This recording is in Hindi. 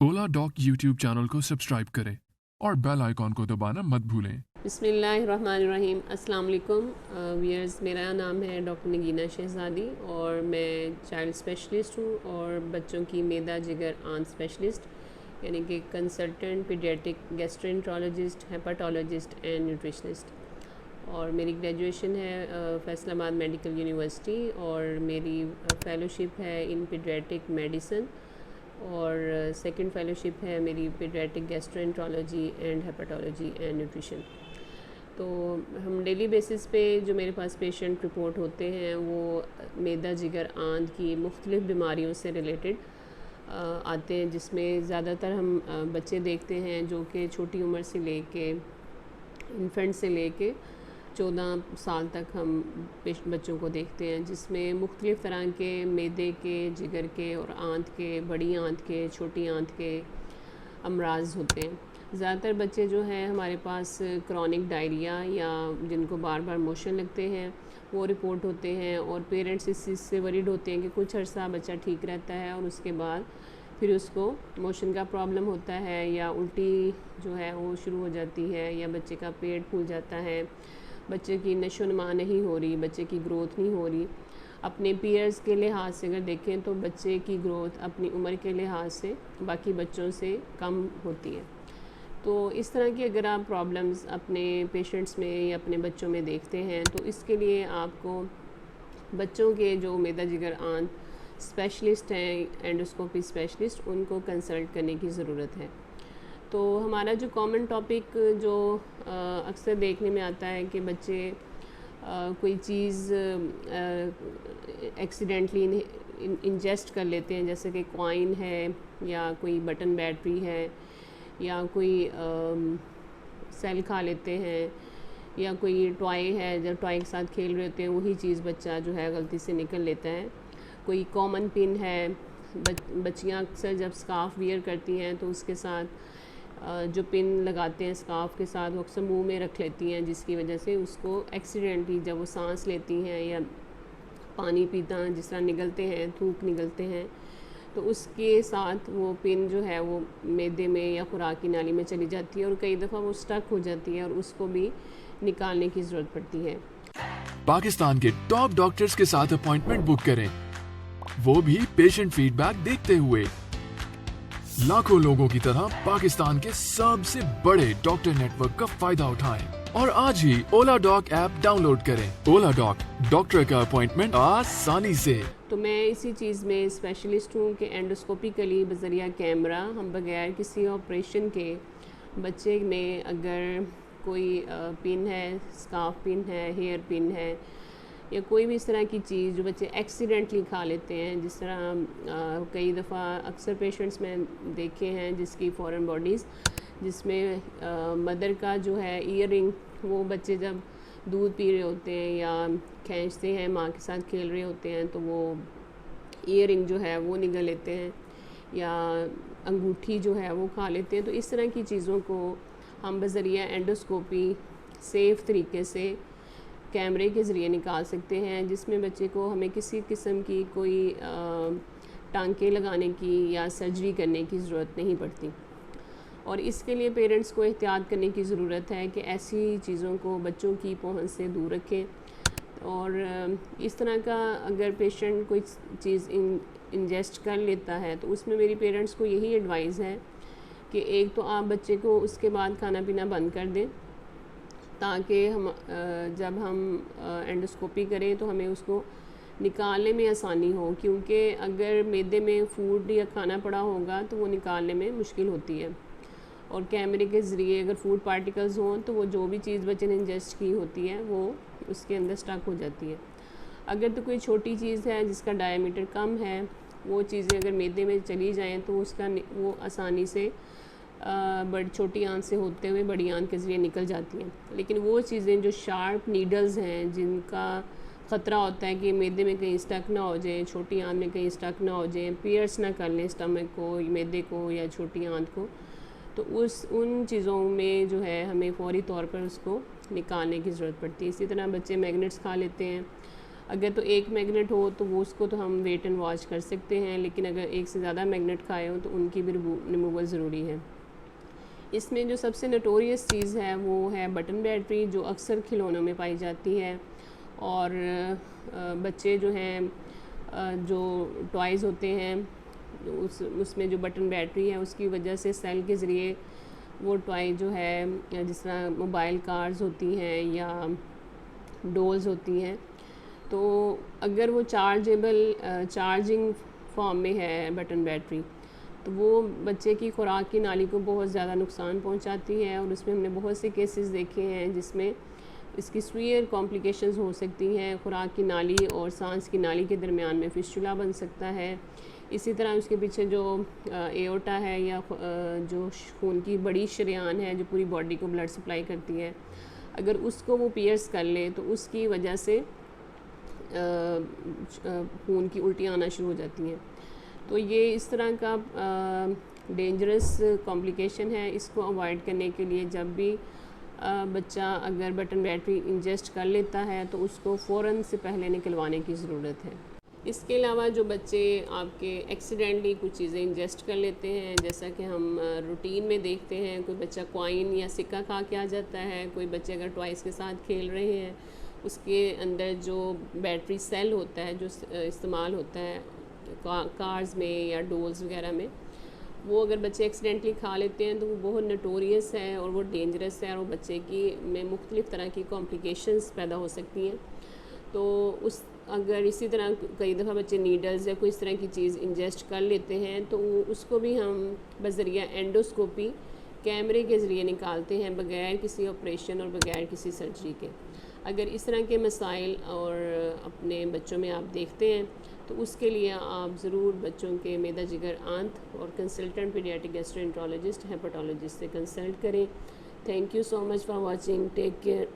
ओला डॉक यूट्यूब चैनल को सब्सक्राइब करें और बेल आइकॉन को दबाना मत भूलें। बिस्मिल्लाहिर्रहमानिर्रहीम। अस्सलाम वालेकुम व्यूअर्स, मेरा नाम है डॉक्टर नगीना शहज़ादी और मैं चाइल्ड स्पेशलिस्ट हूँ और बच्चों की मैदा जिगर आंत स्पेशलिस्ट यानी कि consultant paediatric gastroenterologist, हेपाटोलॉजिस्ट and nutritionist. और मेरी ग्रेजुएशन है फैसलाबाद मेडिकल यूनिवर्सिटी और मेरी फ़ेलोशिप है इन पीडियाट्रिक मेडिसिन और सेकंड फेलोशिप है मेरी paediatric gastroenterology and hepatology and nutrition. तो हम डेली बेसिस पे जो मेरे पास पेशेंट रिपोर्ट होते हैं वो मैदा जिगर आंत की मुख्तलिफ़ बीमारियों से रिलेटेड आते हैं, जिसमें ज़्यादातर हम बच्चे देखते हैं जो कि छोटी उम्र से लेके इन्फेंट से लेके 14 साल तक हम बच्चों को देखते हैं, जिसमें मुख्तलिफ़ तरह के मैदे के, जिगर के और आंत के, बड़ी आंत के, छोटी आंत के अमराज होते हैं। ज़्यादातर बच्चे जो हैं हमारे पास क्रॉनिक डायरिया या जिनको बार बार मोशन लगते हैं वो रिपोर्ट होते हैं और पेरेंट्स इस चीज़ से वरीड होते हैं कि कुछ अर्सा बच्चा ठीक रहता है और उसके बाद फिर उसको मोशन का प्रॉब्लम होता है या उल्टी जो है वो शुरू हो जाती है या बच्चे का पेट फूल जाता है, बच्चे की नशोनुमा नहीं हो रही, बच्चे की ग्रोथ नहीं हो रही। अपने पीयर्स के लिहाज से अगर देखें तो बच्चे की ग्रोथ अपनी उम्र के लिहाज से बाकी बच्चों से कम होती है। तो इस तरह की अगर आप प्रॉब्लम्स अपने पेशेंट्स में या अपने बच्चों में देखते हैं तो इसके लिए आपको बच्चों के जो मैदा जिगर आंत स्पेशलिस्ट हैं, एंडोस्कोपी स्पेशलिस्ट, उनको कंसल्ट करने की ज़रूरत है। तो हमारा जो कॉमन टॉपिक जो अक्सर देखने में आता है कि बच्चे कोई चीज़ एक्सीडेंटली इंजेस्ट कर लेते हैं, जैसे कि कॉइन है या कोई बटन बैटरी है या कोई सेल खा लेते हैं या कोई टॉय है, जब टॉय के साथ खेल रहे होते हैं वही चीज़ बच्चा जो है गलती से निकल लेता है। कोई कॉमन पिन है, बच्चियाँ अक्सर जब स्कार्फ वियर करती हैं तो उसके साथ जो पिन लगाते हैं स्कार्फ के साथ वो अक्सर मुंह में रख लेती हैं, जिसकी वजह से उसको एक्सीडेंटली जब वो सांस लेती हैं या पानी पीता जिस तरह निगलते हैं, थूक निगलते हैं, तो उसके साथ वो पिन जो है वो मैदे में या खुराक की नाली में चली जाती है और कई दफ़ा वो स्टक हो जाती है और उसको भी निकालने की ज़रूरत पड़ती है। पाकिस्तान के टॉप डॉक्टर्स के साथ अपॉइंटमेंट बुक करें, वो भी पेशेंट फीडबैक देखते हुए। लाखों लोगों की तरह पाकिस्तान के सबसे बड़े डॉक्टर नेटवर्क का फायदा उठाएं और आज ही ओला डॉक ऐप डाउनलोड करें। ओला डॉक, डॉक्टर का अपॉइंटमेंट आसानी से। तो मैं इसी चीज़ में स्पेशलिस्ट हूँ कि एंडोस्कोपिकली बज़रिया कैमरा हम बगैर किसी ऑपरेशन के बच्चे में अगर कोई पिन है, स्कार्फ पिन है, हेयर पिन है या कोई भी इस तरह की चीज़ जो बच्चे एक्सीडेंटली खा लेते हैं, जिस तरह कई दफ़ा अक्सर पेशेंट्स में देखे हैं जिसकी फॉरेन बॉडीज़ जिसमें मदर का जो है ईयर रिंग, वो बच्चे जब दूध पी रहे होते हैं या खींचते हैं, माँ के साथ खेल रहे होते हैं तो वो ईयर रिंग जो है वो निगल लेते हैं या अंगूठी जो है वो खा लेते हैं। तो इस तरह की चीज़ों को हम बज़रिया एंडोस्कोपी सेफ़ तरीके से कैमरे के ज़रिए निकाल सकते हैं, जिसमें बच्चे को हमें किसी किस्म की कोई टांके लगाने की या सर्जरी करने की ज़रूरत नहीं पड़ती। और इसके लिए पेरेंट्स को एहतियात करने की ज़रूरत है कि ऐसी चीज़ों को बच्चों की पहुंच से दूर रखें। और इस तरह का अगर पेशेंट कोई चीज़ इंजेस्ट कर लेता है तो उसमें मेरी पेरेंट्स को यही एडवाइस है कि एक तो आप बच्चे को उसके बाद खाना पीना बंद कर दें, ताकि हम जब हम एंडोस्कोपी करें तो हमें उसको निकालने में आसानी हो, क्योंकि अगर मैदे में फूड या खाना पड़ा होगा तो वो निकालने में मुश्किल होती है। और कैमरे के ज़रिए अगर फूड पार्टिकल्स हों तो वो जो भी चीज़ बच्चे ने इंजेस्ट की होती है वो उसके अंदर स्टक हो जाती है। अगर तो कोई छोटी चीज़ है जिसका डायमीटर कम है, वो चीज़ें अगर मैदे में चली जाएँ तो उसका वो आसानी से बड़ी छोटी आंत से होते हुए बड़ी आंत के ज़रिए निकल जाती हैं। लेकिन वो चीज़ें जो शार्प नीडल्स हैं जिनका ख़तरा होता है कि मैदे में कहीं स्टक ना हो जाए, छोटी आंत में कहीं स्टक ना हो जाए, पियर्स ना कर लें स्टमक को, मैदे को या छोटी आंत को, तो उन चीज़ों में जो है हमें फ़ौरी तौर पर उसको निकालने की ज़रूरत पड़ती है। इसी तरह बच्चे मैग्नेट्स खा लेते हैं, अगर तो एक मैग्नेट हो तो वो उसको तो हम वेट एंड वॉच कर सकते हैं, लेकिन अगर एक से ज़्यादा मैग्नेट खाए हो तो उनकी भी रिमूवल ज़रूरी है। इसमें जो सबसे नटोरियस चीज़ है वो है बटन बैटरी, जो अक्सर खिलौनों में पाई जाती है। और बच्चे जो हैं जो टॉयज़ होते हैं उसमें जो बटन बैटरी है उसकी वजह से सेल के ज़रिए वो टॉय जो है, जिस तरह मोबाइल कार्स होती हैं या डोल्स होती हैं, तो अगर वो चार्जिंग फॉर्म में है बटन बैटरी, तो वो बच्चे की खुराक की नाली को बहुत ज़्यादा नुकसान पहुंचाती है। और उसमें हमने बहुत से केसेस देखे हैं जिसमें इसकी सीवियर कॉम्प्लिकेशंस हो सकती हैं। खुराक की नाली और सांस की नाली के दरमियान में फिस्टुला बन सकता है। इसी तरह उसके पीछे जो एओर्टा है या जो खून की बड़ी शरेयान है जो पूरी बॉडी को ब्लड सप्लाई करती है, अगर उसको वो पियर्स कर ले तो उसकी वजह से खून की उल्टियाँ आना शुरू हो जाती हैं। तो ये इस तरह का डेंजरस कॉम्प्लिकेशन है। इसको अवॉइड करने के लिए जब भी बच्चा अगर बटन बैटरी इंजेस्ट कर लेता है तो उसको फ़ौरन से पहले निकलवाने की ज़रूरत है। इसके अलावा जो बच्चे आपके एक्सीडेंटली कुछ चीज़ें इंजेस्ट कर लेते हैं, जैसा कि हम रूटीन में देखते हैं, कोई बच्चा कॉइन या सिक्का खा के आ जाता है, कोई बच्चे अगर टॉयज़ के साथ खेल रहे हैं, उसके अंदर जो बैटरी सेल होता है जो इस्तेमाल होता है कार्स में या डोल्स वगैरह में, वो अगर बच्चे एक्सीडेंटली खा लेते हैं तो वो बहुत नटोरियस है और वो डेंजरस है और वो बच्चे की में मुख्तलिफ़ तरह की कॉम्प्लिकेशंस पैदा हो सकती हैं। तो उस अगर इसी तरह कई दफ़ा बच्चे नीडल्स या कोई इस तरह की चीज़ इंजेस्ट कर लेते हैं तो उसको भी हम बज़रिया एंडोस्कोपी कैमरे के ज़रिए निकालते हैं, बग़ैर किसी ऑपरेशन और बग़ैर किसी सर्जरी के। अगर इस तरह के मसाइल और अपने बच्चों में आप देखते हैं तो उसके लिए आप ज़रूर बच्चों के मैदा जिगर आंत और कंसल्टेंट पीडियाट्रिक गैस्ट्रोएंटरोलॉजिस्ट हेपेटोलॉजिस्ट से कंसल्ट करें। Thank you so much for watching. Take care.